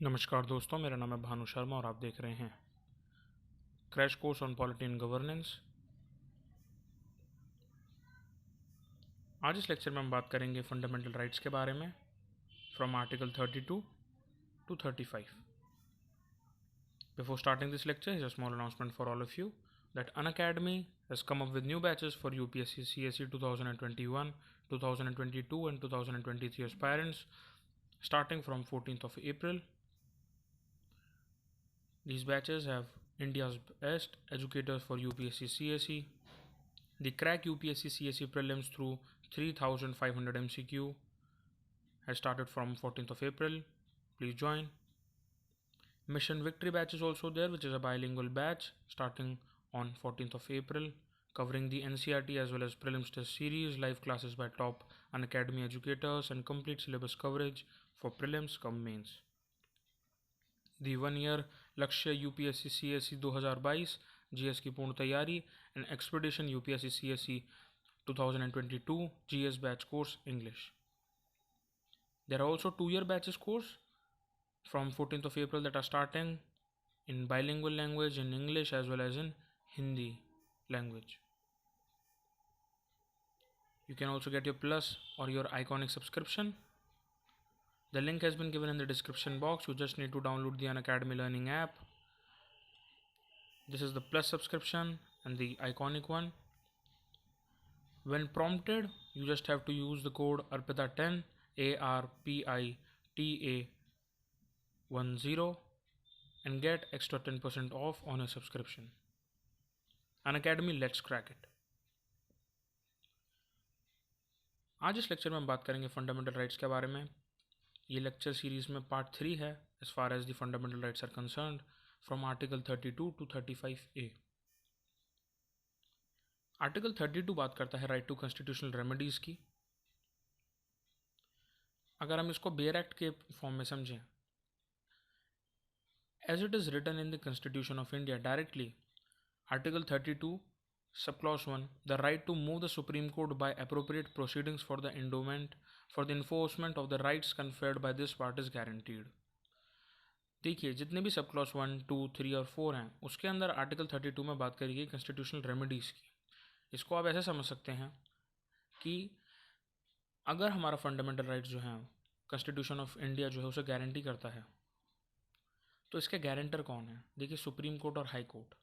नमस्कार दोस्तों, मेरा नाम है भानु शर्मा और आप देख रहे हैं crash course on polity and governance. आज इस लेक्चर में हम बात करेंगे फंडामेंटल राइट्स के बारे में from article 32 to 35। Before starting this lecture, here's a small announcement for all of you that Unacademy has come up with new batches for UPSC CSE 2021, 2022 and 2023 aspirants starting from 14th of April. These batches have India's best educators for UPSC CSE, the Crack UPSC CSE prelims through 3500 MCQ has started from 14th of April. Please join. Mission Victory batch is also there, which is a bilingual batch starting on 14th of April, covering the NCERT as well as prelims test series, live classes by top Unacademy educators and complete syllabus coverage for prelims cum mains. The 1 year लक्ष्य UPSC CSE 2022 GS की पूर्ण तैयारी and expedition UPSC CSE 2022 GS batch course English. There are also 2-year batches course from 14th of April that are starting in bilingual language in English as well as in Hindi language. You can also get your Plus or your Iconic subscription. The link has been given in the description box. You just need to download the Unacademy Learning app. This is the Plus subscription and the Iconic one. When prompted, you just have to use the code ARPITA10 ARPITA10 and get extra 10% off on your subscription. Unacademy, let's crack it. आज इस lecture में हम बात करेंगे fundamental rights के बारे में। ये लेक्चर सीरीज में पार्ट 3 है as far as the fundamental rights are concerned from article 32 to 35A। Article 32 बात करता है राइट टू कॉन्स्टिट्यूशनल रेमेडीज की। अगर हम इसको बेयर एक्ट के फॉर्म में समझें, as it is written in the constitution of India directly, article 32 sub clause 1, the right to move the Supreme Court by appropriate proceedings for the endowment for the enforcement of the rights conferred by this part is guaranteed. देखिए, जितने भी सब clause 1, 2, 3 और 4 हैं, उसके अंदर article 32 में बात करी गई कॉन्स्टिट्यूशनल रेमेडीज़ की। इसको आप ऐसे समझ सकते हैं कि अगर हमारा फंडामेंटल राइट्स जो हैं कॉन्स्टिट्यूशन ऑफ इंडिया जो है उसे गारंटी करता है, तो इसके गारंटर कौन है? देखिए, सुप्रीम कोर्ट और हाई कोर्ट।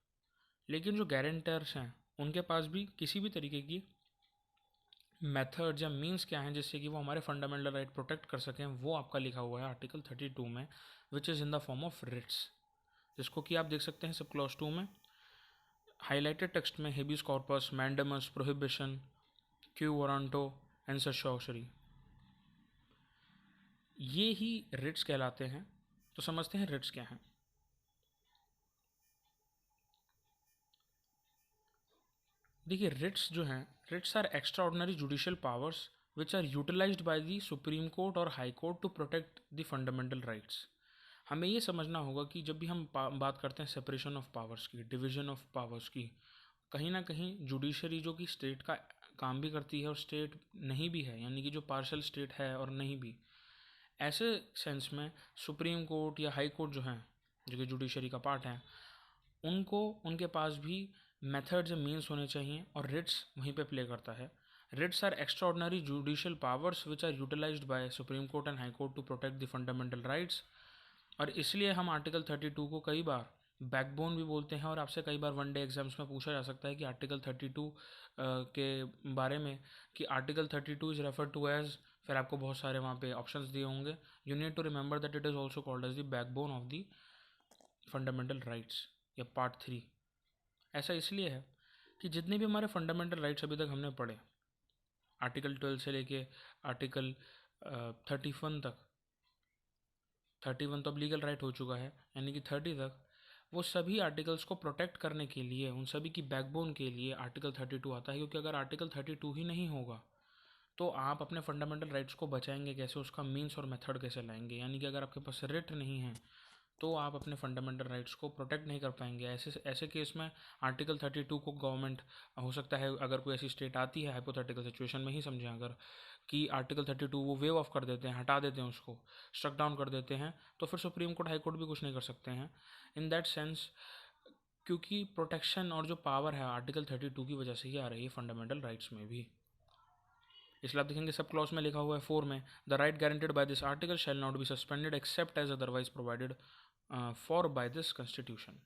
लेकिन जो गारंटर्स हैं उनके पास भी किसी भी तरीके की मेथड्स या मीन्स क्या हैं जिससे कि वो हमारे फंडामेंटल राइट प्रोटेक्ट कर सकें, वो आपका लिखा हुआ है आर्टिकल 32 में, which is in the form of writs, जिसको कि आप देख सकते हैं सब क्लॉज 2 में हाईलाइटेड टेक्स्ट में habeas corpus, mandamus, prohibition, quo warranto and सर्शरी, ये ही रिट्स कहलाते हैं। तो समझते हैं रिट्स क्या हैं। देखिए, रिट्स जो हैं, writs are extraordinary judicial powers which are utilised by the Supreme Court और High Court to protect the fundamental rights. हमें ये समझना होगा कि जब भी हम बात करते हैं सेपरेशन ऑफ पावर्स की, डिवीजन ऑफ पावर्स की, कहीं ना कहीं जुडिशरी जो कि स्टेट का काम भी करती है और स्टेट नहीं भी है, यानी कि जो पार्शल स्टेट है और नहीं भी, ऐसे सेंस में सुप्रीम कोर्ट या हाई कोर्ट जो हैं, जो कि जुडिशरी का पार्ट है, उनको उनके पास भी मेथड्स एंड मीन्स होने चाहिए और रिट्स वहीं पे प्ले करता है। Writs are extraordinary judicial powers which are utilised by Supreme Court and High Court to protect the fundamental rights. और इसलिए हम आर्टिकल 32 को कई बार बैकबोन भी बोलते हैं, और आपसे कई बार वन डे एग्जाम्स में पूछा जा सकता है कि आर्टिकल 32 के बारे में कि article 32 is refer to as, फिर आपको बहुत सारे वहाँ पे ऑप्शंस दिए होंगे। You need to remember that it is also called as the backbone of the fundamental rights या पार्ट 3। ऐसा इसलिए है कि जितने भी हमारे फंडामेंटल राइट्स अभी तक हमने पढ़े, आर्टिकल 12 से लेके आर्टिकल 31 तक, 31 तो अब लीगल राइट हो चुका है, यानी कि 30 तक, वो सभी आर्टिकल्स को प्रोटेक्ट करने के लिए, उन सभी की बैकबोन के लिए आर्टिकल 32 आता है। क्योंकि अगर आर्टिकल 32 ही नहीं होगा तो आप अपने फंडामेंटल राइट्स को बचाएंगे कैसे, उसका मीन्स और मेथड कैसे लाएंगे? यानी कि अगर आपके पास रिट नहीं है तो आप अपने फंडामेंटल राइट्स को प्रोटेक्ट नहीं कर पाएंगे। ऐसे केस में आर्टिकल 32 को गवर्नमेंट, हो सकता है अगर कोई ऐसी स्टेट आती है, हाइपोथेटिकल सिचुएशन में ही समझें, अगर कि आर्टिकल 32 वो वेव ऑफ कर देते हैं, हटा देते हैं, उसको स्ट्रक डाउन कर देते हैं, तो फिर सुप्रीम कोर्ट हाई कोर्ट भी कुछ नहीं कर सकते हैं इन दैट सेंस, क्योंकि प्रोटेक्शन और जो पावर है आर्टिकल 32 की वजह से ही आ रही है फंडामेंटल राइट्स में भी। इसलिए आप देखेंगे सब क्लॉज में लिखा हुआ है 4 में, the right guaranteed by this article shall not be suspended except as otherwise provided for by this constitution.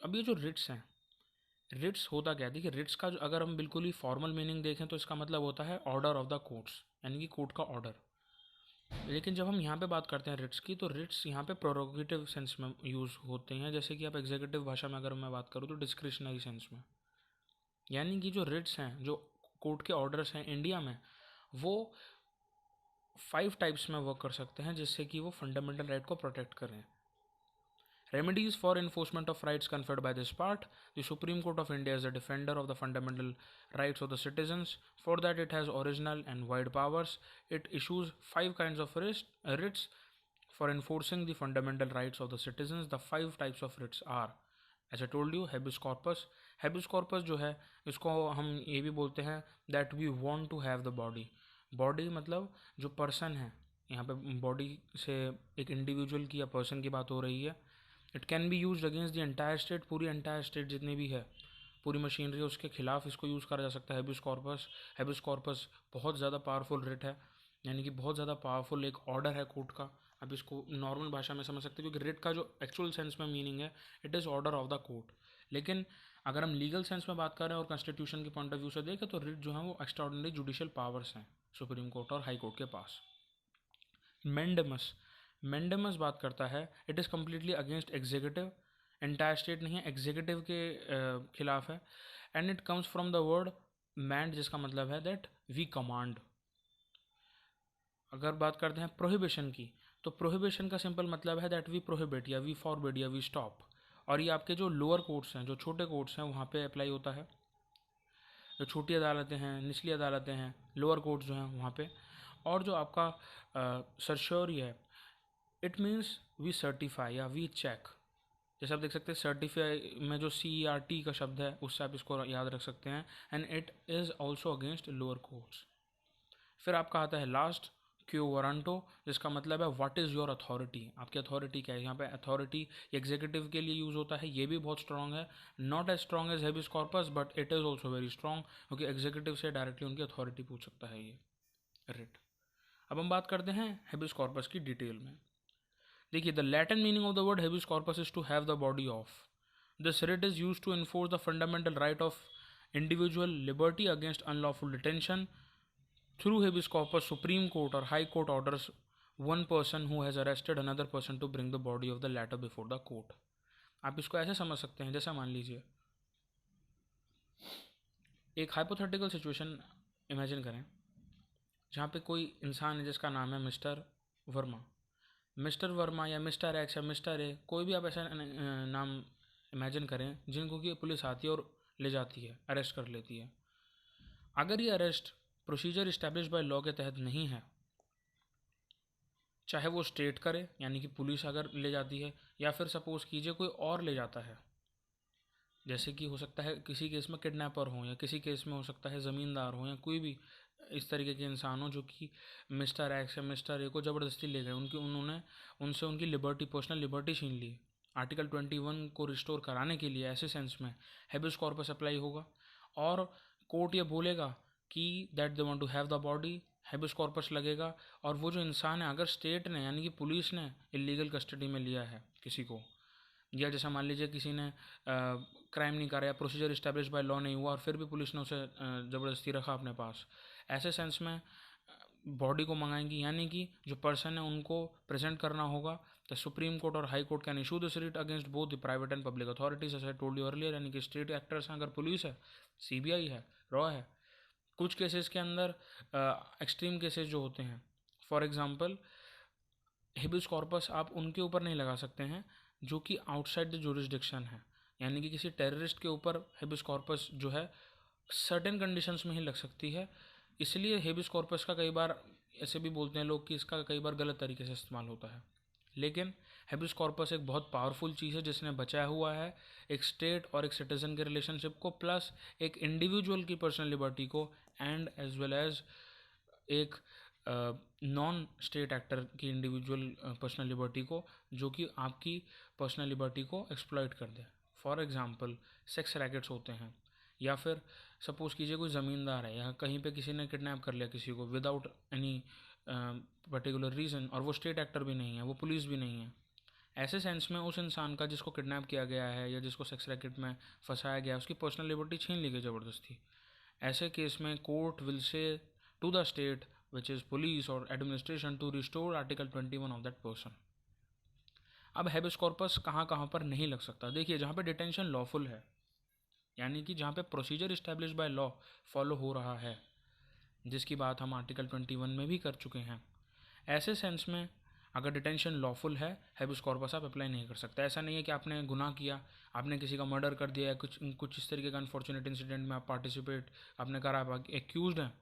अब ये जो रिट्स हैं, रिट्स होता क्या है, देखिए रिट्स का जो अगर हम बिल्कुल ही फॉर्मल मीनिंग देखें तो इसका मतलब होता है ऑर्डर ऑफ द कोर्ट्स, यानी कि कोर्ट का ऑर्डर। लेकिन जब हम यहाँ पे बात करते हैं रिट्स की, तो रिट्स यहाँ पे प्रोरोगेटिव सेंस में यूज़ होते हैं, जैसे कि आप एग्जीक्यूटिव भाषा में अगर मैं बात करूँ तो डिस्क्रिशनरी सेंस में। यानी कि जो रिट्स हैं, जो कोर्ट के ऑर्डर्स हैं इंडिया में, वो 5 टाइप्स में वर्क कर सकते हैं, जिससे कि वो फंडामेंटल राइट को प्रोटेक्ट करें। Remedies for enforcement of rights conferred by this part. The Supreme Court of India is the defender of the fundamental rights of the citizens. For that, it has original and wide powers. It issues 5 kinds of writs for enforcing the fundamental rights of the citizens. The 5 types of writs are, as I told you, habeas corpus. Habeas corpus जो है, इसको हम ये भी बोलते हैं that we want to have the body. Body मतलब जो पर्सन है, यहाँ पे बॉडी से एक इंडिविजुअल की या पर्सन की बात हो रही है। It can B use against the entire state, पूरी एंटायर स्टेट जितनी भी है, पूरी मशीनरी है, उसके खिलाफ इसको यूज़ करा जा सकता है हैबेस कॉर्पस। हैबेस कॉर्पस बहुत ज़्यादा पावरफुल रिट है, यानी कि बहुत ज़्यादा पावरफुल एक ऑर्डर है कोर्ट का। अब इसको नॉर्मल भाषा में समझ सकते हैं, क्योंकि रिट का जो एक्चुअल सेंस में मीनिंग है, it is order of the court. लेकिन अगर हम लीगल सेंस में बात करें और कॉन्स्टिट्यूशन के पॉइंट ऑफ व्यू से देखें, तो रिट जो है वो एक्स्ट्राऑर्डिनरी जुडिशियल पावर्स हैं सुप्रीम कोर्ट और हाई कोर्ट के पास। मैंडेमस बात करता है, it is completely against executive, entire state नहीं है, एग्जीक्यूटिव के खिलाफ है। And it comes from the word mand, जिसका मतलब है दैट वी कमांड। अगर बात करते हैं प्रोहिबिशन की, तो प्रोहिबिशन का सिंपल मतलब है दैट वी प्रोहिबिट या वी फॉरबिड या वी स्टॉप। और ये आपके जो लोअर कोर्ट्स हैं, जो छोटे कोर्ट्स हैं, वहाँ पे अप्लाई होता है। जो छोटी अदालतें हैं, निचली अदालतें हैं, लोअर कोर्ट्स जो हैं वहाँ पे। और जो आपका सर्श्योरी है, इट मीन्स वी सर्टिफाई या वी चेक। जैसे आप देख सकते हैं सर्टिफाई में जो CERT का शब्द है, उससे आप इसको याद रख सकते हैं। And it is also against lower courts. फिर आपका आता है लास्ट क्यू वारंटो, जिसका मतलब है व्हाट इज़ योर अथॉरिटी, आपकी अथॉरिटी क्या है। यहाँ पे अथॉरिटी एग्जीक्यूटिव के लिए यूज़ होता है, ये भी बहुत स्ट्रॉन्ग है, not as strong as habeas corpus but it is also very strong, क्योंकि एग्जीक्यूटिव से डायरेक्टली उनकी अथॉरिटी पूछ सकता है ये रिट। अब हम बात करते हैं हैबेस कॉर्पस की डिटेल में। देखिए, the Latin meaning of the word habeas corpus is to have the body of. This writ is use to enforce the fundamental right of individual liberty against unlawful detention. Through habeas corpus Supreme Court और High Court orders one person who has arrested another person to bring the body of the latter before the court। आप इसको ऐसे समझ सकते हैं, जैसा मान लीजिए एक हाइपोथेटिकल सिचुएशन इमेजिन करें, जहाँ पे कोई इंसान है जिसका नाम है मिस्टर वर्मा। मिस्टर वर्मा या मिस्टर एक्स या मिस्टर ए, कोई भी आप ऐसा नाम इमेजिन करें जिनको कि पुलिस आती है और ले जाती है, अरेस्ट कर लेती है। अगर ये arrest procedure establish by law के तहत नहीं है, चाहे वो स्टेट करे, यानी कि पुलिस अगर ले जाती है, या फिर सपोज़ कीजिए कोई और ले जाता है, जैसे कि हो सकता है किसी केस में किडनैपर हो, या किसी केस में हो सकता है ज़मींदार हो, या कोई भी इस तरीके के इंसान हो जो कि मिस्टर एक्स या मिस्टर ए को ज़बरदस्ती ले गए, उन्होंने उनसे उनकी लिबर्टी, पर्सनल लिबर्टी छीन ली। आर्टिकल 21 को रिस्टोर कराने के लिए ऐसे सेंस में हैबेस कॉर्पस अप्लाई होगा, और कोर्ट ये बोलेगा कि that they want to have the body, habeas corpus लगेगा। और वो जो इंसान है, अगर स्टेट ने यानी कि पुलिस ने इलीगल कस्टडी में लिया है किसी को, या जैसा मान लीजिए किसी ने क्राइम नहीं करा या प्रोसीजर इस्टेब्लिश बाय लॉ नहीं हुआ और फिर भी पुलिस ने उसे ज़बरदस्ती रखा अपने पास, ऐसे सेंस में बॉडी को मंगाएंगी, यानी कि जो पर्सन है उनको प्रेजेंट करना होगा। द सुप्रीम कोर्ट और High Court can issue this writ against both the private and public authorities, as I told you earlier, यानी कि स्टेट एक्टर्स हैं, अगर पुलिस है, CBI है, रॉ है। कुछ केसेस के अंदर एक्सट्रीम केसेस जो होते हैं, फॉर एग्जांपल हेबियस कॉर्पस आप उनके ऊपर नहीं लगा सकते हैं जो कि आउटसाइड द जुरिस्डिक्शन है, यानी कि किसी टेररिस्ट के ऊपर हेबियस कॉर्पस जो है सर्टेन कंडीशंस में ही लग सकती है। इसलिए हेबियस कॉर्पस का कई बार ऐसे भी बोलते हैं लोग कि इसका कई बार गलत तरीके से इस्तेमाल होता है। लेकिन हेबियस कॉर्पस एक बहुत पावरफुल चीज़ है जिसने बचाया हुआ है एक स्टेट और एक सिटीज़न के रिलेशनशिप को, प्लस एक इंडिविजुअल की पर्सनल लिबर्टी को एंड एज वेल एज एक नॉन स्टेट एक्टर की इंडिविजुअल पर्सनल लिबर्टी को, जो कि आपकी पर्सनल लिबर्टी को एक्सप्लॉइट कर दे। फॉर एग्जांपल सेक्स रैकेट्स होते हैं, या फिर सपोज़ कीजिए कोई ज़मींदार है, या कहीं पे किसी ने किडनैप कर लिया किसी को विदाउट एनी पर्टिकुलर रीज़न, और वो स्टेट एक्टर भी नहीं है, वो पुलिस भी नहीं है। ऐसे सेंस में उस इंसान का जिसको किडनैप किया गया है या जिसको सेक्स रैकेट में फंसाया गया है, उसकी पर्सनल लिबर्टी छीन ली गई ज़बरदस्ती। ऐसे केस में court will say to the state which is police और administration to restore article 21 of that person. अब हैबिस कॉर्पस कहाँ कहाँ पर नहीं लग सकता? देखिए, जहाँ पे डिटेंशन लॉफुल है, यानी कि जहाँ पे procedure establish by law follow हो रहा है, जिसकी बात हम आर्टिकल 21 में भी कर चुके हैं, ऐसे सेंस में अगर डिटेंशन लॉफुल है, हैबिस कॉर्पस आप अप्लाई नहीं कर सकते। ऐसा नहीं है कि आपने गुनाह किया, आपने किसी का मर्डर कर दिया या कुछ इस तरीके का अनफॉर्चुनेट इंसिडेंट में आप पार्टिसिपेट आपने करा, आप एक्यूज्ड हैं,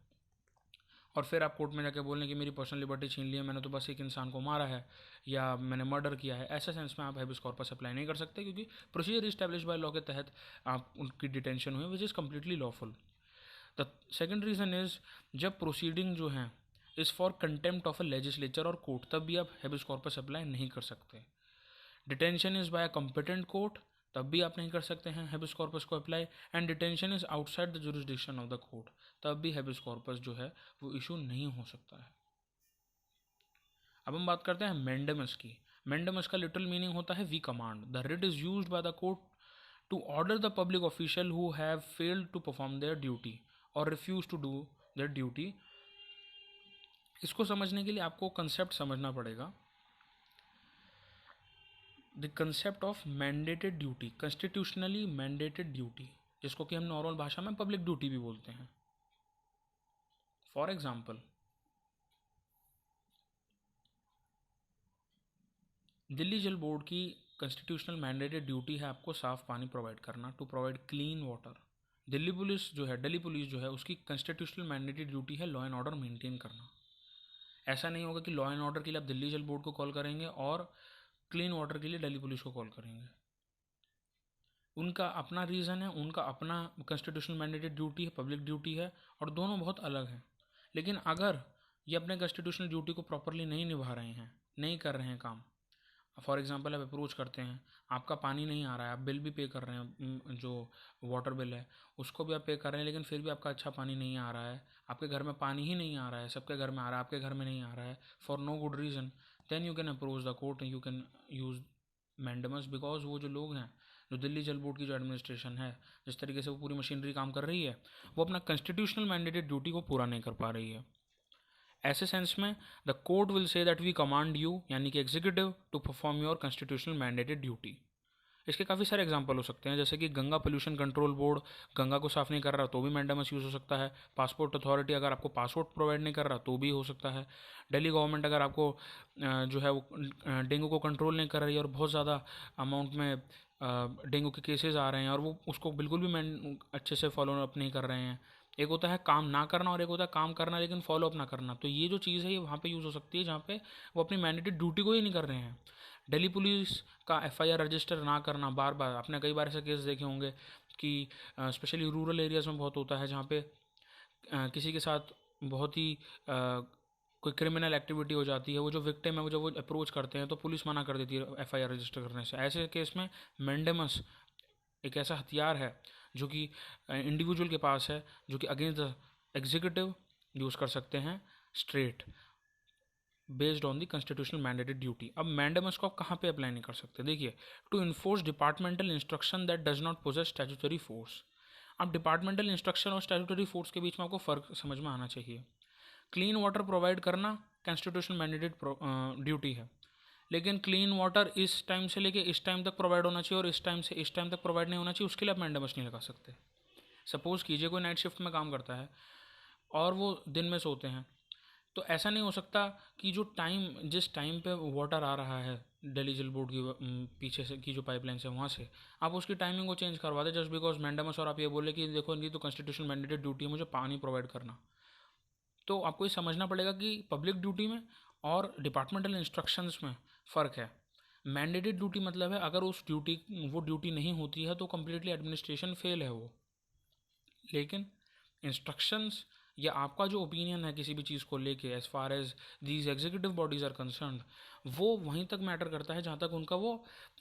और फिर आप कोर्ट में जाके बोलें कि मेरी पर्सनल लिबर्टी छीन ली है, मैंने तो बस एक इंसान को मारा है या मैंने मर्डर किया है। ऐसे सेंस में आप हैबिस कॉर्पस अप्लाई नहीं कर सकते, क्योंकि प्रोसीजर इस्टेब्लिश बाय लॉ के तहत आप उनकी डिटेंशन हुई, which is completely lawful. The second reason is, जब प्रोसीडिंग जो है is for contempt of a legislature और कोर्ट, तब भी आप हैबिस कॉर्पस अप्लाई नहीं कर सकते। Detention is by a competent court, तब भी आप नहीं कर सकते हैं हैबिस कॉर्पस को apply. And detention is outside the jurisdiction of the court, तब भी हैबिस कॉर्पस जो है वो इशू नहीं हो सकता है। अब हम बात करते हैं मैंडेमस की। मैंडेमस का लिटरल मीनिंग होता है we command. The writ is used by the court to order the public official who have failed to perform their duty और refuse to do their duty. इसको समझने के लिए आपको कंसेप्ट समझना पड़ेगा, the concept of mandated duty, constitutionally mandated duty, जिसको कि हम नॉर्मल भाषा में पब्लिक ड्यूटी भी बोलते हैं। फॉर एग्जाम्पल, दिल्ली जल बोर्ड की कॉन्स्टिट्यूशनल मैंडेटेड ड्यूटी है आपको साफ पानी प्रोवाइड करना, to provide clean water. Delhi police जो है उसकी कॉन्स्टिट्यूशनल मैंडेटेड ड्यूटी है लॉ एंड ऑर्डर मेंटेन करना। ऐसा नहीं होगा कि लॉ एंड ऑर्डर के लिए आप दिल्ली जल बोर्ड को कॉल करेंगे और क्लीन वाटर के लिए दिल्ली पुलिस को कॉल करेंगे। उनका अपना रीज़न है, उनका अपना कॉन्स्टिट्यूशनल मैंडेटेड ड्यूटी है, पब्लिक ड्यूटी है, और दोनों बहुत अलग हैं। लेकिन अगर ये अपने कॉन्स्टिट्यूशनल ड्यूटी को प्रॉपरली नहीं निभा रहे हैं, नहीं कर रहे हैं काम, फॉर एग्जांपल आप अप्रोच करते हैं, आपका पानी नहीं आ रहा है, आप बिल भी पे कर रहे हैं, जो वाटर बिल है उसको भी आप पे कर रहे हैं, लेकिन फिर भी आपका अच्छा पानी नहीं आ रहा है, आपके घर में पानी ही नहीं आ रहा है, सबके घर में आ रहा है, आपके घर में नहीं आ रहा है, for no good reason, then you can approach the court and you can use mandamus. Because वो जो लोग हैं, जो दिल्ली जल बोर्ड की जो एडमिनिस्ट्रेशन है, जिस तरीके से वो पूरी मशीनरी काम कर रही है, वो अपना कॉन्स्टिट्यूशनल मैंडेटेड ड्यूटी को पूरा नहीं कर पा रही है। ऐसे सेंस में the court will say that we command you, यानी कि executive, to perform your constitutional mandated duty. इसके काफ़ी सारे एग्जांपल हो सकते हैं, जैसे कि Ganga pollution control board Ganga को साफ़ नहीं कर रहा तो भी मैंडेमस यूज़ हो सकता है। पासपोर्ट अथॉरिटी अगर आपको पासपोर्ट प्रोवाइड नहीं कर रहा तो भी हो सकता है। दिल्ली गवर्नमेंट अगर आपको जो है वो डेंगू को कंट्रोल नहीं कर रही है और बहुत ज़्यादा अमाउंट में डेंगू के केसेस आ रहे हैं और वो उसको बिल्कुल भी अच्छे से फॉलो अप नहीं कर रहे हैं। एक होता है काम ना करना और एक होता है काम करना लेकिन फॉलो अप ना करना। तो ये जो चीज़ है ये वहाँ पे यूज़ हो सकती है जहाँ पे वो अपनी मैंडेटेड ड्यूटी को ही नहीं कर रहे हैं। दिल्ली पुलिस का एफआईआर रजिस्टर ना करना, बार बार आपने कई बार ऐसे केस देखे होंगे कि स्पेशली रूरल एरियाज़ में बहुत होता है, जहाँ पे किसी के साथ बहुत ही कोई क्रिमिनल एक्टिविटी हो जाती है, वो जो विक्टिम है वो जब वो अप्रोच करते हैं तो पुलिस मना कर देती है एफआईआर रजिस्टर करने से। ऐसे केस में मैंडेमस एक ऐसा हथियार है जो कि इंडिविजुअल के पास है, जो कि अगेंस्ट द एग्जीक्यूटिव यूज़ कर सकते हैं straight based on the constitutional mandated duty. अब मैंडेमस को आप कहाँ पे अप्लाई नहीं कर सकते? देखिए, to enforce departmental instruction that does not possess statutory force. अब डिपार्टमेंटल इंस्ट्रक्शन और स्टैट्यूटरी फोर्स के बीच में आपको फ़र्क समझ में आना चाहिए। क्लीन वाटर प्रोवाइड करना कॉन्स्टिट्यूशनल मैंडेटेड ड्यूटी है, लेकिन क्लीन वाटर इस टाइम से लेके इस टाइम तक प्रोवाइड होना चाहिए और इस टाइम से इस टाइम तक प्रोवाइड नहीं होना चाहिए, उसके लिए आप मैंडेमस नहीं लगा सकते। सपोज़ कीजिए कोई नाइट शिफ्ट में काम करता है और वो दिन में सोते हैं, तो ऐसा नहीं हो सकता कि जिस टाइम पे वाटर आ रहा है दिल्ली जल बोर्ड की पीछे से की जो पाइपलाइन है वहाँ से, आप उसकी टाइमिंग को चेंज करवा दें जस्ट बिकॉज मैंडेमस, और आप ये बोले कि देखो इनकी तो कॉन्स्टिट्यूशन मैंडेटेड ड्यूटी है मुझे पानी प्रोवाइड करना। तो आपको ये समझना पड़ेगा कि पब्लिक ड्यूटी में और डिपार्टमेंटल इंस्ट्रक्शंस में फ़र्क है। मैंडेटेड ड्यूटी मतलब है अगर वो ड्यूटी नहीं होती है तो कम्प्लीटली एडमिनिस्ट्रेशन फेल है वो। लेकिन इंस्ट्रक्शंस या आपका जो ओपिनियन है किसी भी चीज़ को लेके as far as these executive bodies are concern, वो वहीं तक मैटर करता है जहाँ तक उनका वो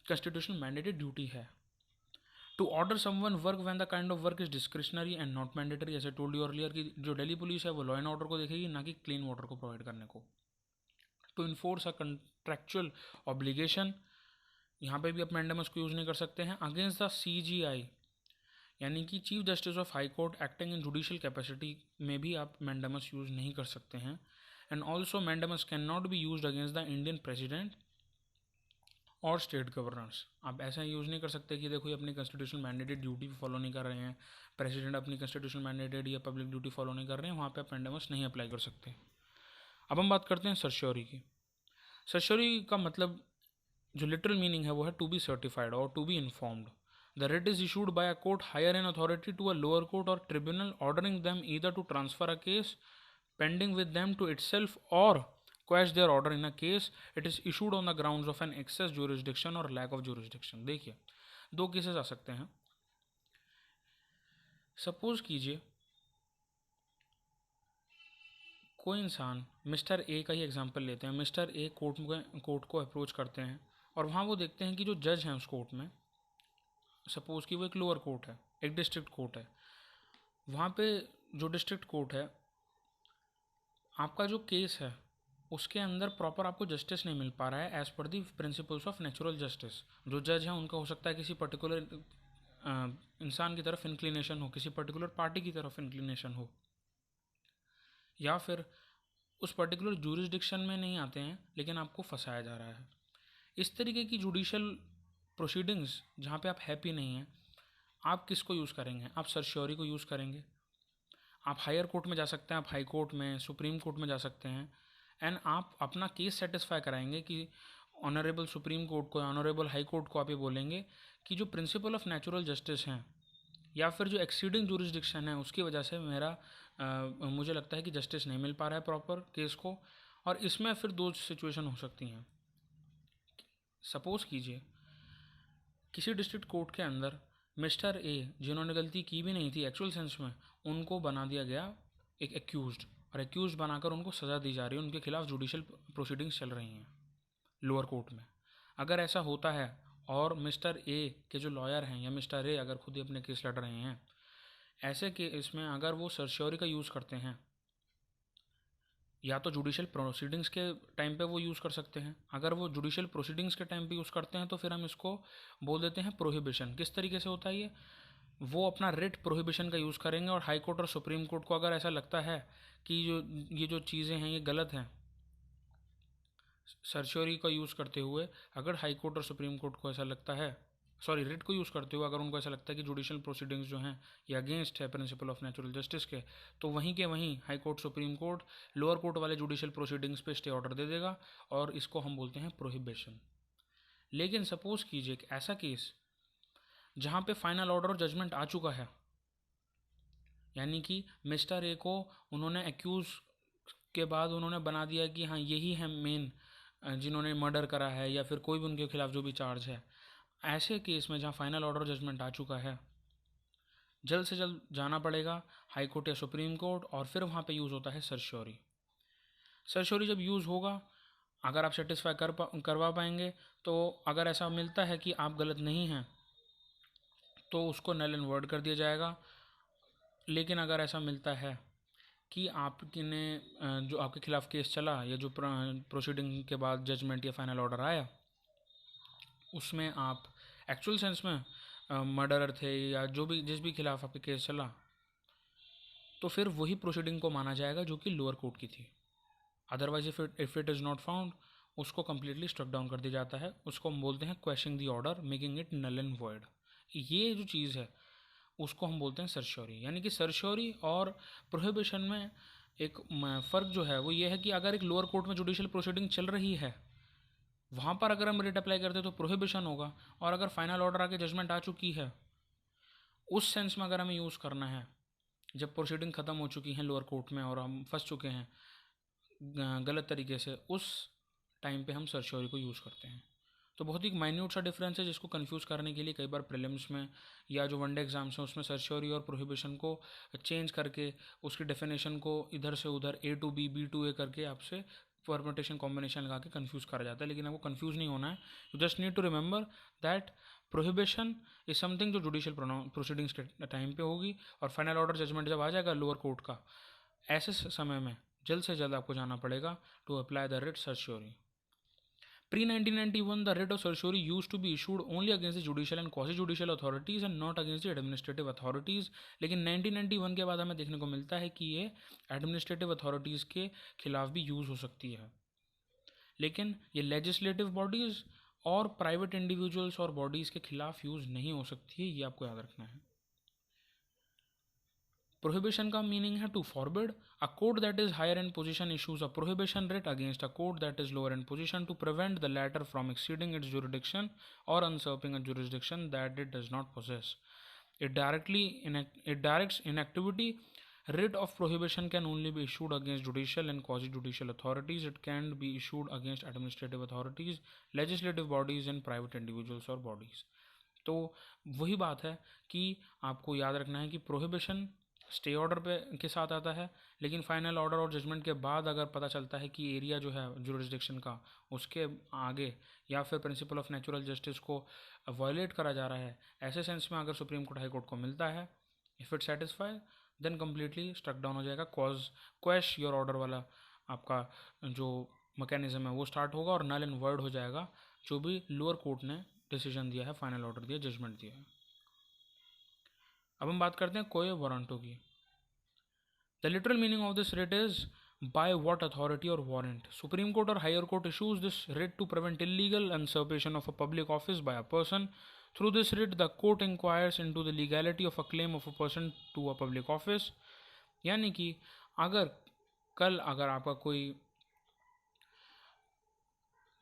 कॉन्स्टिट्यूशनल मैंडेटेड ड्यूटी है। To order someone work when the kind of work is discretionary and not mandatory, जैसे टोल्ड यू अर्लियर कि जो दिल्ली पुलिस है वो लॉ एंड ऑर्डर को देखेगी, ना कि क्लीन वाटर को प्रोवाइड करने को। To enforce a contractual obligation, यहाँ पे भी आप मैंडेमस को यूज़ नहीं कर सकते हैं। अगेंस्ट द CGI यानी कि chief justice of High court acting in judicial capacity में भी आप मैंडेमस यूज़ नहीं कर सकते हैं। And also mandamus can not B use against the Indian president और स्टेट गवर्नर्स। आप ऐसा यूज़ नहीं कर सकते कि देखो ये अपनी कॉन्स्टिट्यूशनल मैंडेटेड ड्यूटी फॉलो नहीं कर रहे हैं, प्रेसिडेंट अपनी कॉन्स्टिट्यूशनल मैंडेटेड या पब्लिक ड्यूटी फॉलो नहीं कर रहे हैं, वहाँ पे आप मैंडेमस नहीं अप्लाई कर सकते। अब हम बात करते हैं सर्श्योरी की। सर्श्योरी का मतलब जो लिटरल मीनिंग है वो है टू बी सर्टिफाइड और to be informed. The writ is issued by a court higher in authority to a lower court और tribunal ordering them either to transfer a case pending with them to itself और quash their order in a case it is issued on the grounds of an excess jurisdiction और lack of jurisdiction। देखिए दो cases आ सकते हैं। Suppose कीजिए कोई इंसान, mister A का ही एग्जांपल लेते हैं, मिस्टर ए कोर्ट को अप्रोच करते हैं और वहाँ वो देखते हैं कि जो जज हैं उस कोर्ट में, सपोज कि वो एक लोअर कोर्ट है, एक डिस्ट्रिक्ट कोर्ट है, वहाँ पे जो डिस्ट्रिक्ट कोर्ट है आपका जो केस है उसके अंदर प्रॉपर आपको जस्टिस नहीं मिल पा रहा है as per the principles of natural justice. जो जज है उनका हो सकता है किसी पर्टिकुलर इंसान की तरफ इंक्लिनेशन हो, किसी पर्टिकुलर पार्टी की तरफ इंक्लिनेशन हो, या फिर उस पर्टिकुलर जूरिसडिक्शन में नहीं आते हैं लेकिन आपको फंसाया जा रहा है। इस तरीके की जुडिशियल प्रोसीडिंग्स जहाँ पे आप हैप्पी नहीं हैं, आप किसको यूज़ करेंगे? आप सर्श्योरी को यूज़ करेंगे। आप हायर कोर्ट में जा सकते हैं, आप हाई कोर्ट में, सुप्रीम कोर्ट में जा सकते हैं एंड आप अपना केस सेटिस्फाई कराएंगे कि ऑनरेबल सुप्रीम कोर्ट को, ऑनरेबल हाई कोर्ट को आप ये बोलेंगे कि जो प्रिंसिपल ऑफ नेचुरल जस्टिस हैं या फिर जो एक्सीडिंग जूरिसडिक्शन है उसकी वजह से मुझे लगता है कि जस्टिस नहीं मिल पा रहा है प्रॉपर केस को। और इसमें फिर दो सिचुएशन हो सकती हैं। सपोज़ कीजिए किसी डिस्ट्रिक्ट कोर्ट के अंदर मिस्टर ए, जिन्होंने गलती की भी नहीं थी एक्चुअल सेंस में, उनको बना दिया गया एक एक्यूज्ड, और एक्यूज्ड बनाकर उनको सज़ा दी जा रही है, उनके खिलाफ जुडिशियल प्रोसीडिंग्स चल रही हैं लोअर कोर्ट में। अगर ऐसा होता है और मिस्टर ए के जो लॉयर हैं या मिस्टर ए अगर खुद ही अपने केस लड़ रहे हैं, ऐसे केस में अगर वो सर्श्योरी का यूज़ करते हैं, या तो जुडिशियल प्रोसीडिंग्स के टाइम पे वो यूज़ कर सकते हैं। अगर वो जुडिशियल प्रोसीडिंग्स के टाइम पे यूज़ करते हैं तो फिर हम इसको बोल देते हैं प्रोहिबिशन। किस तरीके से होता है ये? वो अपना रिट प्रोहिबिशन का यूज़ करेंगे और हाई कोर्ट और सुप्रीम कोर्ट को अगर ऐसा लगता है कि ये जो चीज़ें हैं ये गलत हैं, सर्श्योरी का यूज़ करते हुए अगर हाई कोर्ट और सुप्रीम कोर्ट को ऐसा लगता है, सॉरी रिट को यूज़ करते हुए अगर उनको ऐसा लगता है कि जुडिशियल प्रोसीडिंग्स जो हैं ये अगेंस्ट है प्रिंसिपल ऑफ नेचुरल जस्टिस के, तो वहीं के वहीं high court, Supreme court, lower court वाले जुडिशियल प्रोसीडिंग्स पे स्टे ऑर्डर दे देगा और इसको हम बोलते हैं प्रोहिबिशन। लेकिन सपोज़ कीजिए एक ऐसा केस जहाँ पे फाइनल ऑर्डर और जजमेंट आ चुका है, यानी कि मिस्टर ए को उन्होंने एक्यूज़ के बाद उन्होंने बना दिया कि हाँ यही है मेन जिन्होंने मर्डर करा है या फिर कोई भी उनके खिलाफ जो भी चार्ज है। ऐसे केस में जहाँ फाइनल ऑर्डर जजमेंट आ चुका है, जल्द से जल्द जाना पड़ेगा हाई कोर्ट या सुप्रीम कोर्ट और फिर वहाँ पे यूज़ होता है सर्श्योरी। सर्श्योरी जब यूज़ होगा, अगर आप सेटिस्फाई करवा पाएंगे तो अगर ऐसा मिलता है कि आप गलत नहीं हैं तो उसको नल एंड वॉइड कर दिया जाएगा। लेकिन अगर ऐसा मिलता है कि आपने जो आपके खिलाफ केस चला या जो प्रोसीडिंग के बाद जजमेंट या फाइनल ऑर्डर आया उसमें आप एक्चुअल सेंस में मर्डरर थे या जो भी जिस भी खिलाफ आपके केस चला, तो फिर वही प्रोसीडिंग को माना जाएगा जो कि लोअर कोर्ट की थी। Otherwise if it is not found, उसको कम्प्लीटली स्ट्रक डाउन कर दिया जाता है। उसको हम बोलते हैं questioning the order, making it null and void. ये जो चीज़ है उसको हम बोलते हैं सर्श्योरी। यानी कि सर्श्योरी और प्रोहिबिशन में एक फ़र्क जो है वो ये है कि अगर एक लोअर कोर्ट में जुडिशियल प्रोसीडिंग चल रही है, वहाँ पर अगर हम रिट अप्लाई करते तो प्रोहिबिशन होगा, और अगर फाइनल ऑर्डर आके जजमेंट आ चुकी है उस सेंस में अगर हमें यूज़ करना है, जब प्रोसीडिंग ख़त्म हो चुकी हैं लोअर कोर्ट में और हम फंस चुके हैं गलत तरीके से, उस टाइम पे हम सर्श्योरी को यूज़ करते हैं। तो बहुत ही माइन्यूट सा डिफरेंस है जिसको कंफ्यूज करने के लिए कई बार प्रीलिम्स में या जो वनडे एग्जाम्स हैं उसमें सर्शियोरी और प्रोहिबिशन को चेंज करके उसकी डेफिनेशन को इधर से उधर A to B to A करके आपसे परमुटेशन कॉम्बिनेशन लगा के कंफ्यूज करा जाता है, लेकिन आपको कंफ्यूज नहीं होना है. You just need to remember that prohibition is something जो जुडिशियल प्रोसीडिंग्स के टाइम पे होगी, और फाइनल ऑर्डर जजमेंट जब आ जाएगा लोअर कोर्ट का, ऐसे समय में जल्द से जल्द आपको जाना पड़ेगा to apply the writ certiorari. Pre 1991, the writ of certiorari used to be issued only against the judicial and quasi-judicial authorities and not against the administrative authorities. लेकिन 1991 के बाद हमें देखने को मिलता है कि ये एडमिनिस्ट्रेटिव अथॉरिटीज़ के खिलाफ भी यूज़ हो सकती है, लेकिन ये लेजिस्लेटिव बॉडीज़ और प्राइवेट इंडिविजुअल्स और बॉडीज़ के खिलाफ यूज़ नहीं हो सकती है, ये आपको याद रखना है. प्रोहिबिशन का मीनिंग है to forbid. A court that is higher in position issues a prohibition writ against a court that is lower in position to prevent the latter from exceeding its jurisdiction और usurping a jurisdiction that it does not possess. It directs inactivity. Writ of prohibition can only be issued against judicial and quasi-judicial authorities. It can be issued against administrative authorities, legislative bodies and private individuals or bodies. तो वही बात है कि आपको याद रखना है कि प्रोहिबिशन स्टे ऑर्डर पे के साथ आता है, लेकिन फाइनल ऑर्डर और जजमेंट के बाद अगर पता चलता है कि एरिया जो है जुरिस्डिक्शन का उसके आगे या फिर प्रिंसिपल ऑफ नेचुरल जस्टिस को वायलेट करा जा रहा है, ऐसे सेंस में अगर सुप्रीम कोर्ट हाई कोर्ट को मिलता है, if it satisfy then completely struck down हो जाएगा. क्वेश योर ऑर्डर वाला आपका जो मैकेनिज्म है वो स्टार्ट होगा और नल एंड वर्ड हो जाएगा जो भी लोअर कोर्ट ने डिसीजन दिया है, फाइनल ऑर्डर दिया, जजमेंट दिया है. अब हम बात करते हैं कोए वारंटो की. The literal meaning of this writ is by what authority or warrant. Supreme Court or higher court issues this writ to prevent illegal usurpation of a public office by a person. Through this writ, the court inquires into the legality of a claim of a person to a public office. यानी कि अगर आपका कोई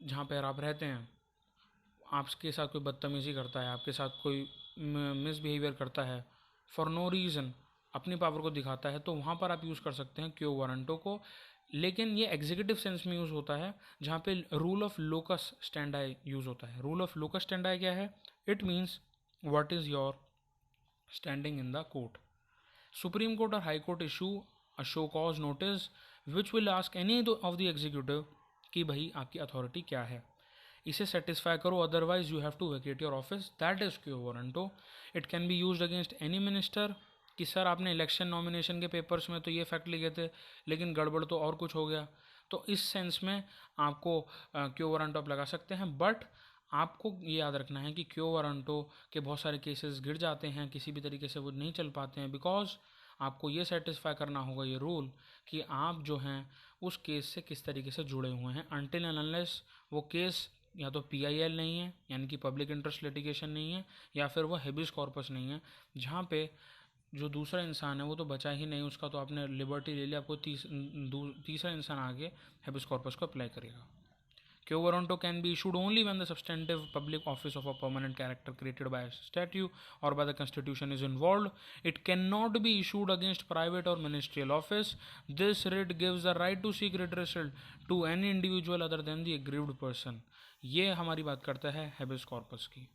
जहाँ पर आप रहते हैं आपके साथ कोई बदतमीज़ी करता है, आपके साथ कोई मिसबिहेवियर करता है फॉर नो रीज़न, अपनी पावर को दिखाता है, तो वहाँ पर आप यूज़ कर सकते हैं क्यो वारंटो को. लेकिन ये एग्जीक्यूटिव सेंस में यूज़ होता है जहाँ पे rule of locus standi use होता है. रूल ऑफ लोकस स्टैंडाई क्या है? It means what is your standing in the court. Supreme Court और High Court issue a show cause notice which will ask any of the executive कि भाई आपकी authority क्या है, इसे सेटिस्फाई करो, otherwise you have to vacate your office. That is quo warranto. It can be used against any minister कि sir आपने election nomination के पेपर्स में तो ये फैक्ट लिखे थे लेकिन गड़बड़ तो और कुछ हो गया, तो इस सेंस में आपको क्यो वारंटो आप लगा सकते हैं. बट आपको ये याद रखना है कि क्यो वारंटो के बहुत सारे केसेस गिर जाते हैं, किसी भी तरीके से वो नहीं चल पाते हैं, बिकॉज आपको ये सेटिस्फाई करना होगा ये रूल कि आप जो हैं उस केस से किस तरीके से जुड़े हुए हैं. अनटिल एंड अनलेस वो केस या तो PIL नहीं है यानी कि पब्लिक इंटरेस्ट लिटिगेशन नहीं है, या फिर वो हेबिस कॉर्पस नहीं है जहाँ पे जो दूसरा इंसान है वो तो बचा ही नहीं, उसका तो आपने लिबर्टी ले लिया, आपको तीसरा इंसान आगे हेबिस कॉर्पस को अप्लाई करेगा. Quo warranto can be issued only when the substantive public office of a permanent character created by statute और by the constitution is involved. It can not be issued against private और ministerial office. This writ gives the right to seek redressal to any individual other than the aggrieved person. ये हमारी बात करता है habeas corpus की.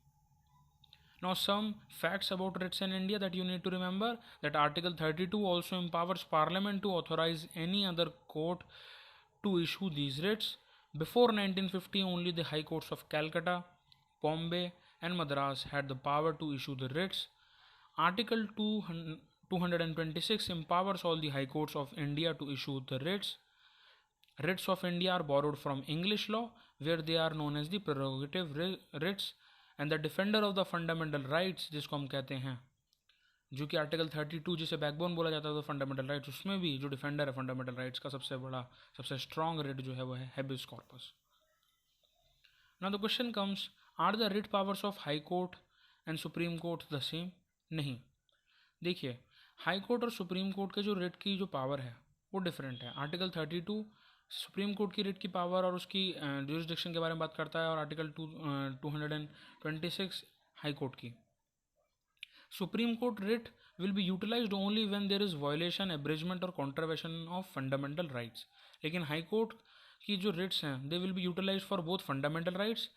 Now some facts about writs in India that you need to remember, that Article 32 also empowers Parliament to authorize any other court to issue these writs. Before 1950 only the High Courts of Calcutta, Bombay and Madras had the power to issue the writs. Article 226 empowers all the High Courts of India to issue the writs. Writs of India are borrowed from English law where they are known as the prerogative writs. And the defender of the fundamental rights जिसको हम कहते हैं, जो कि article 32 जिसे backbone बोला जाता है फंडामेंटल राइट्स, उसमें भी जो डिफेंडर है फंडामेंटल राइट्स का सबसे बड़ा सबसे स्ट्रॉन्ग रिट जो है वो है habeas corpus. Now the question comes, are the writ powers of High Court and Supreme Court the same? नहीं. देखिए, हाई कोर्ट और सुप्रीम कोर्ट के जो रिट की जो पावर है वो डिफरेंट है. आर्टिकल 32 सुप्रीम कोर्ट की रिट की पावर और उसकी जुरिस्डिक्शन के बारे में बात करता है, और आर्टिकल 226 हाई कोर्ट की. Supreme court writ will be utilised only when there is violation, abridgement or contravention of fundamental rights. लेकिन हाई कोर्ट की जो रिट्स हैं they will be utilised for both fundamental rights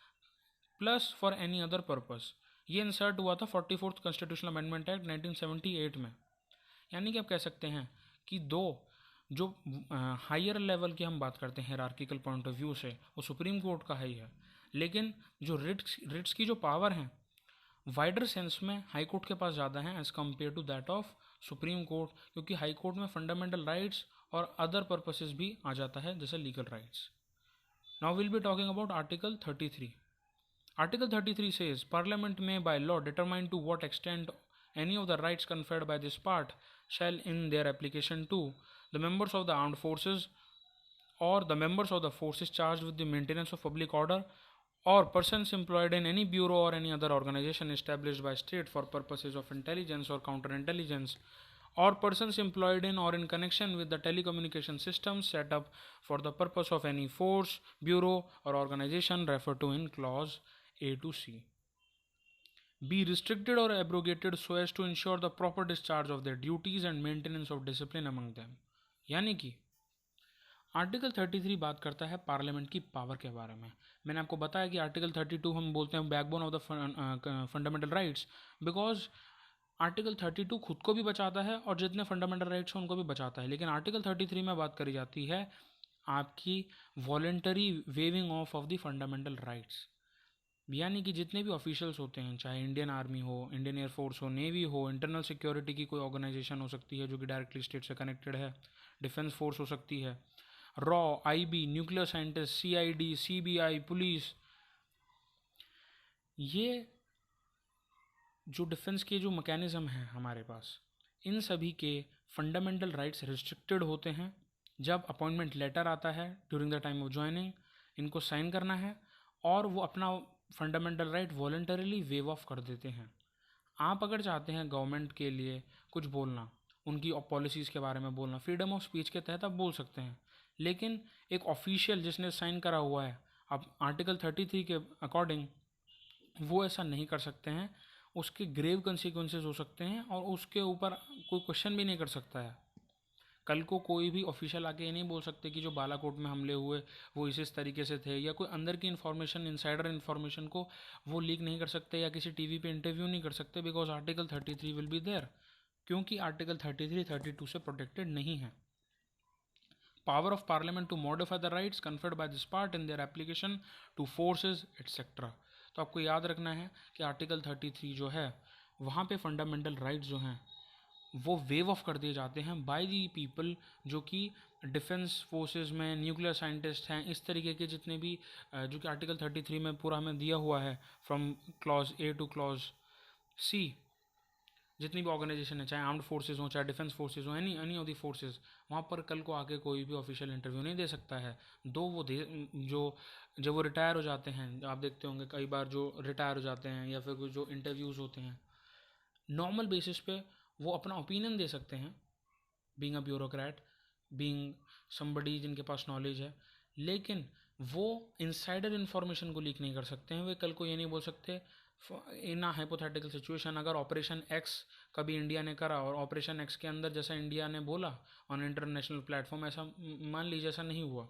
plus for any other purpose. ये insert हुआ था 44th constitutional amendment act 1978 में। यानी कि आप कह सकते हैं कि दो जो हायर लेवल की हम बात करते हैं हायरार्किकल पॉइंट ऑफ व्यू से, वो सुप्रीम कोर्ट का ही है, लेकिन जो रिट्स की जो पावर है वाइडर सेंस में हाई कोर्ट के पास ज़्यादा है as compare to that of Supreme Court, क्योंकि हाई कोर्ट में फंडामेंटल राइट्स और अदर पर्पसेस भी आ जाता है जैसे legal rights. Now will be talking about article 33। Article 33 says Parliament may by law determine to what extent any of the rights conferred by this part shall in their application to the members of the armed forces or the members of the forces charged with the maintenance of public order or persons employed in any bureau or any other organization established by state for purposes of intelligence or counterintelligence or persons employed in or in connection with the telecommunication systems set up for the purpose of any force, bureau or organization referred to in clause A to C be restricted or abrogated so as to ensure the proper discharge of their duties and maintenance of discipline among them। यानी कि article 33 बात करता है parliament की power के बारे में। मैंने आपको बताया कि आर्टिकल 32 हम बोलते हैं backbone of the fundamental rights, because article 32 खुद को भी बचाता है और जितने फंडामेंटल राइट्स हैं उनको भी बचाता है। लेकिन आर्टिकल 33 में बात करी जाती है आपकी voluntary waiving of the fundamental rights. यानी कि जितने भी ऑफिशियल्स होते हैं, चाहे इंडियन आर्मी हो, इंडियन एयरफोर्स हो, नेवी हो, इंटरनल सिक्योरिटी की कोई ऑर्गेनाइजेशन हो सकती है जो कि डायरेक्टली स्टेट से कनेक्टेड है, डिफेंस फोर्स हो सकती है, रॉ, IB, nuclear scientist, CID, CBI, police, ये जो डिफेंस के जो मैकेनिज्म हैं हमारे पास, इन सभी के फंडामेंटल राइट्स रिस्ट्रिक्टेड होते हैं। जब अपॉइंटमेंट लेटर आता है during the time of joining, इनको साइन करना है और वो अपना fundamental right voluntarily wave of कर देते हैं। आप अगर चाहते हैं गवर्नमेंट के लिए कुछ बोलना, उनकी पॉलिसीज़ के बारे में बोलना, फ्रीडम ऑफ स्पीच के तहत आप बोल सकते हैं, लेकिन एक ऑफिशियल जिसने साइन करा हुआ है, अब आर्टिकल 33 के अकॉर्डिंग वो ऐसा नहीं कर सकते हैं। उसके ग्रेव कंसिक्वेंसेस हो सकते हैं और उसके ऊपर कोई क्वेश्चन भी नहीं कर सकता है। कल को कोई भी ऑफिशियल आके ये नहीं बोल सकते कि जो बालाकोट में हमले हुए वो इस तरीके से थे, या कोई अंदर की इन्फॉर्मेशन, इनसाइडर इन्फॉर्मेशन को वो लीक नहीं कर सकते या किसी टीवी पे इंटरव्यू नहीं कर सकते, because article 33 will be there, क्योंकि आर्टिकल 33 32 से प्रोटेक्टेड नहीं है। Power of parliament to modify the rights conferred by this part in their application to forces etcetera. तो आपको याद रखना है कि आर्टिकल 33 जो है वहाँ पे फंडामेंटल राइट्स जो हैं वो वेव ऑफ कर दिए जाते हैं बाय दी पीपल जो कि डिफेंस फोर्सेस में न्यूक्लियर साइंटिस्ट हैं, इस तरीके के जितने भी जो कि आर्टिकल 33 में पूरा हमें दिया हुआ है from clause A to clause C, जितनी भी ऑर्गेनाइजेशन है, चाहे आर्म्ड फोर्सेज हो, चाहे डिफेंस फोर्सेज हो, एनी ऑफ दी फोर्सेज, वहाँ पर कल को आके कोई भी ऑफिशियल इंटरव्यू नहीं दे सकता है। दो वो दे जो जब वो रिटायर हो जाते हैं, आप देखते होंगे कई बार जो रिटायर हो जाते हैं या फिर जो इंटरव्यूज़ होते हैं, नॉर्मल बेसिस पे वो अपना ओपिनियन दे सकते हैं, being a bureaucrat, being somebody जिनके पास नॉलेज है, लेकिन वो इनसाइडर इन्फॉर्मेशन को लीक नहीं कर सकते हैं। वे कल को ये नहीं बोल सकते इन अ हाइपोथेटिकल सिचुएशन, अगर ऑपरेशन एक्स कभी इंडिया ने करा और ऑपरेशन एक्स के अंदर जैसा इंडिया ने बोला ऑन इंटरनेशनल प्लेटफॉर्म, ऐसा मान लीजिए ऐसा नहीं हुआ,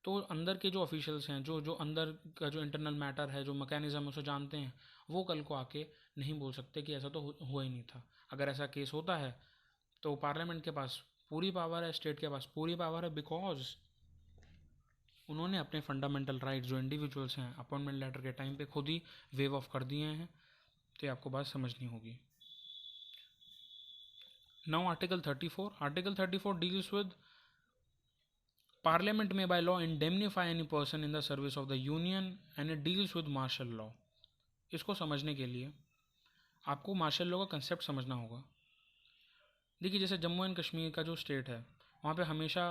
तो अंदर के जो ऑफिशियल्स हैं, जो अंदर का जो इंटरनल मैटर है, जो मैकेनिज्म उसे जानते हैं, वो कल को आके नहीं बोल सकते कि ऐसा तो हुआ ही नहीं था। अगर ऐसा केस होता है तो पार्लियामेंट के पास पूरी पावर है, स्टेट के पास पूरी पावर है, बिकॉज उन्होंने अपने फंडामेंटल राइट्स जो इंडिविजुअल्स हैं अपॉइंटमेंट लेटर के टाइम पे खुद ही वेव ऑफ कर दिए हैं। तो आपको बात समझनी होगी। Now article 34 deals with Parliament may by law indemnify any person in the service of the union and it deals with martial law। इसको समझने के लिए आपको मार्शल लॉ का कंसेप्ट समझना होगा। देखिए जैसे जम्मू एंड कश्मीर का जो स्टेट है वहाँ पे हमेशा,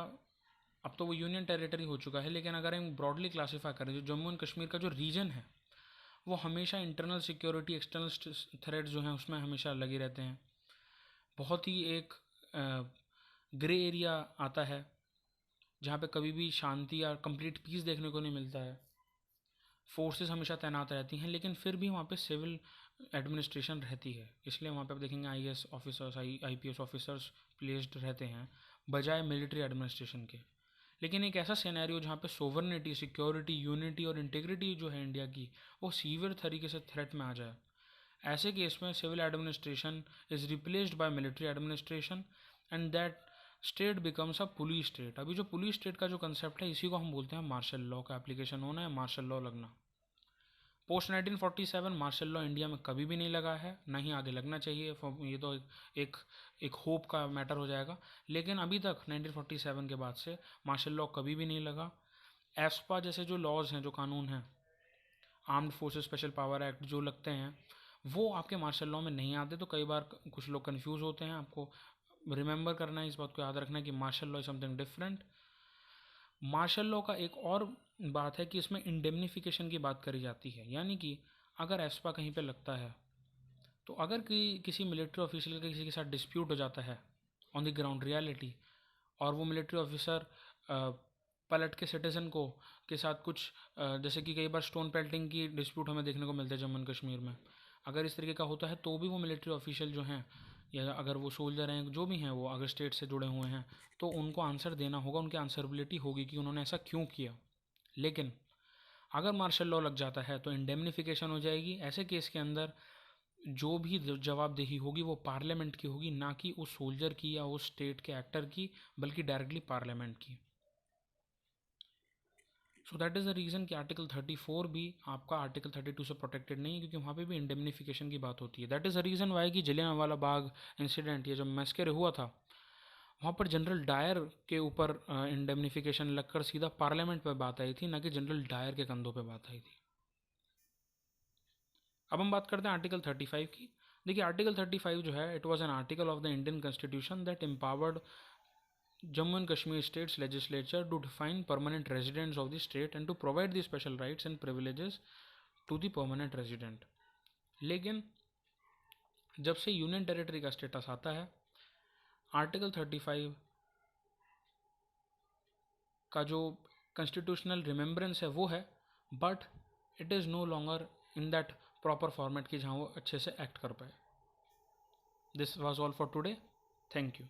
अब तो वो यूनियन टेरिटरी हो चुका है, लेकिन अगर हम ब्रॉडली क्लासीफाई करें, जो जम्मू एंड कश्मीर का जो रीजन है वो हमेशा इंटरनल सिक्योरिटी, एक्सटर्नल थ्रेट्स जो हैं उसमें हमेशा लगे रहते हैं। बहुत ही एक ग्रे एरिया आता है जहाँ पे कभी भी शांति या कंप्लीट पीस देखने को नहीं मिलता है। फोर्सेस हमेशा तैनात रहती हैं, लेकिन फिर भी वहाँ पे सिविल एडमिनिस्ट्रेशन रहती है, इसलिए वहाँ पे आप देखेंगे IAS officers, IPS officers placed रहते हैं बजाय मिलिट्री एडमिनिस्ट्रेशन के। लेकिन एक ऐसा सिनेरियो जहाँ पे सोवरनिटी, सिक्योरिटी, यूनिटी और इंटीग्रिटी जो है इंडिया की, वो सीवियर तरीके से थ्रेट में आ जाए, ऐसे केस में civil administration is replaced by military administration and that state becomes a police state. अभी जो पुलिस स्टेट का जो कंसेप्ट है, इसी को हम बोलते हैं मार्शल लॉ का एप्लीकेशन होना है, मार्शल लॉ लगना। पोस्ट 1947 मार्शल लॉ इंडिया में कभी भी नहीं लगा है, ना ही आगे लगना चाहिए। ये तो एक एक होप का मैटर हो जाएगा। लेकिन अभी तक 1947 के बाद से मार्शल लॉ कभी भी नहीं लगा। एस्पा जैसे जो लॉज हैं, जो कानून हैं, armed forces special power act जो लगते हैं, वो आपके मार्शल लॉ में नहीं आते। तो कई बार कुछ लोग कंफ्यूज होते हैं। आपको रिमेंबर करना है, इस बात को याद रखना है कि martial law is something different. Martial law का एक और बात है कि इसमें इंडेमनिफिकेशन की बात करी जाती है, यानी कि अगर एस्पा कहीं पे लगता है, तो अगर किसी मिलिट्री ऑफिसर का किसी के साथ डिस्प्यूट हो जाता है ऑन द ग्राउंड रियलिटी, और वो मिलिट्री ऑफिसर पलट के सिटीज़न को के साथ कुछ जैसे कि कई बार स्टोन पेल्टिंग की डिस्प्यूट हमें देखने को मिलते हैं जम्मू एंड कश्मीर में, अगर इस तरीके का होता है तो भी वो मिलिट्री ऑफिशियल जो हैं, या अगर वो सोल्जर हैं, जो भी हैं, वो अगर स्टेट से जुड़े हुए हैं, तो उनको आंसर देना होगा, उनकी आंसरबिलिटी होगी कि उन्होंने ऐसा क्यों किया। लेकिन अगर मार्शल लॉ लग जाता है तो इंडेमनिफिकेशन हो जाएगी। ऐसे केस के अंदर जो भी जवाबदेही होगी वो पार्लियामेंट की होगी, ना कि उस सोल्जर की या उस स्टेट के एक्टर की, बल्कि डायरेक्टली पार्लियामेंट की। So that is the reason कि आर्टिकल 34 भी आपका आर्टिकल 32 से प्रोटेक्टेड नहीं है, क्योंकि वहाँ पे भी इंडेमनिफिकेशन की बात होती है। That is the reason why कि जलियांवाला बाग इंसिडेंट, ये जब मैस्कर हुआ था, वहाँ पर जनरल डायर के ऊपर इंडेमनिफिकेशन लगकर सीधा पार्लियामेंट पर बात आई थी, ना कि जनरल डायर के कंधों पर बात आई थी। अब हम बात करते हैं आर्टिकल 35 की। देखिए आर्टिकल 35 जो है, it was an article of the Indian constitution that empowered Jammu and Kashmir state's legislature to define permanent residents of the state and to provide the special rights and privileges to the permanent resident। लेकिन जब से union territory का status आता है, article 35 का जो constitutional remembrance है वो है, but it is no longer in that proper format की जहाँ वो अच्छे से एक्ट कर पाए। This was all for today. Thank you.